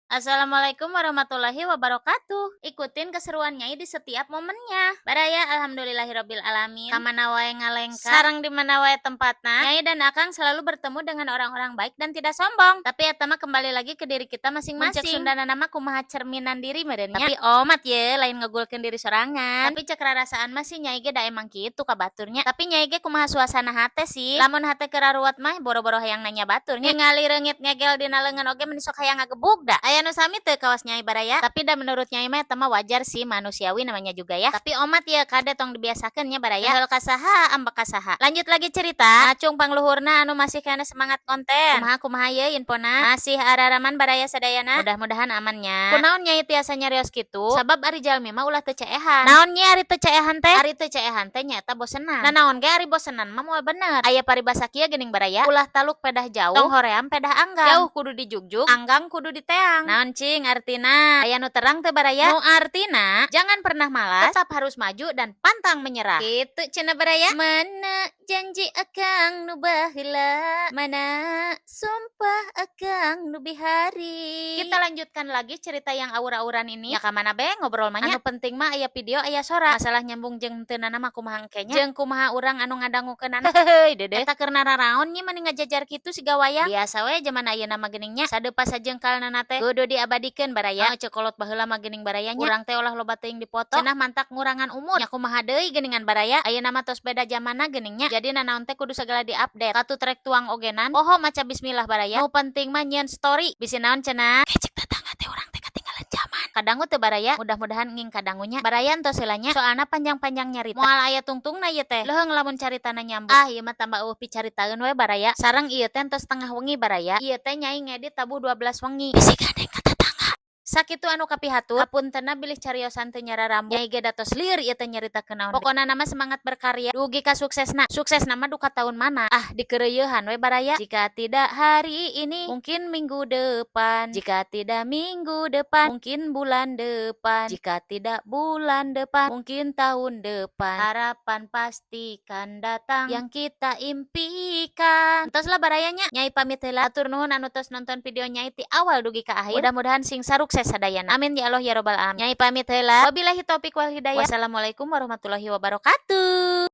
Assalamualaikum warahmatullahi wabarakatuh. Ikutin keseruan Nyai di setiap momennya. Baraya alhamdulillahirabbil alamin. Kamana wae ngalengka, sareng di mana wae tempatna. Nyai dan Akang selalu bertemu dengan orang-orang baik dan tidak sombong. Tapi eta mah kembali lagi ke diri kita masing-masing. Muncak Sundana nama kumaha cerminan diri merenya. Tapi omat ye lain ngegulkeun diri sorangan. Tapi cek rarasaan mah si Nyai ge da emang kitu ka baturnya. Tapi Nyai ge kumaha suasana hate sih? Lamun hate keraruat mah boro-boro hayang nanya baturnya. Ningali reungit ngegel dina leungeun oge meni sok hayang ngagebug da. Aya nu sami teu kawas Nyai baraya. Tapi da menurut Nyai mah eta mah wajar sih, manusiawi namanya juga ya. Tapi omat ya kade tong dibiasakeun nya baraya. Hal kasaha ambek kasaha. Lanjut lagi cerita. Acung pangluhurna anu masih kena semangat konten. Kumaha ye infona? Masih araraman baraya sadayana. Mudah-mudahan amannya. Kunaon Nyai tiasa nyarios kitu? Sabab ari jalmi mah ulah teu ceehan. Naon nya ari teu ceehan teh? Ari teu ceehan teh nya eta bosenan. Nah naon ge ari bosenan mah moal bener. Aya paribasa kieu geuning baraya. Ulah taluk pedah jauh, tong hoream pedah anggang. Jauh kudu dijugjug, anggang kudu diteang. Naon cing artina? Aya nu terang teu baraya? Nu artina jangan pernah malas, tetap harus maju dan pantang menyerah. Kitu cenah baraya. Mana janji akang nu baheula, mana sumpah akang nu bihari. Kita lanjutkan lagi cerita yang aura-auran ini. Ya ka mana be ngobrol mah nya. Anu penting mah aya video aya sora. Masalah nyambung jeung teu nana mah kumaha engkenya. Jeung kumaha urang anu ngadangukeunana. Heuheuy dedeh. Eta keur nararaon nya mani ngajajar kitu siga wayang. Biasa we zaman ayeuna mah geuning nya. Sadepa sajengkalna teh kudu diabadikeun baraya. Cekolot baheula mah geuning barayanya. Urang teh olah loba teuing dipoto. Cenah mantak ngurangan umur. Nya kumaha deui geuningan baraya. Ayeuna mah tos beda zamanna geuningnya. Jadi nanaon teh kudu segala diupdate. Katu trek tuang ogenan. Poho maca bismillah baraya. Nu penting mah nyieun story. Bisi naon cenah? Kecek tetangga teh urang teh ketinggalan zaman. Kadangu teu baraya. Mudah-mudahan nging kadangunya. Baraya entos heulanya. Soalna panjang-panjang nyarita. Moal aya tungtungna ieu teh. Leuheung lamun caritana nyambung. Ah ieu mah tambah eueuh picaritaeun we baraya. Sareng ieu teh entos tengah wengi baraya. Ieu teh Nyai ngedit tabuh 12 wengi. Bisi gandeng ka tetangga. Sakitu anu kapihatur, hapuntenna bilih cariosan teu nyara rambut. Nyai ge datos lieur ieu teh nyaritakeun naon. Pokona nama semangat berkarya, dugi ka suksesna. Suksesna mah duka tahun mana? Ah, dikeureueuhan we baraya. Jika tidak hari ini, mungkin minggu depan. Jika tidak minggu depan, mungkin bulan depan. Jika tidak bulan depan, mungkin tahun depan. Harapan pastikan datang yang kita impikan. Entoslah barayanya. Nyai pamit heula. Atur nuhun anu tos nonton video Nyai ti awal dugi ka akhir. Mudah-mudahan sing sarukses sadayana. Amin ya Allah ya robbal alamin. Nyai pamit heula. Wabillahi taufik wal hidayah. Wassalamualaikum warahmatullahi wabarakatuh.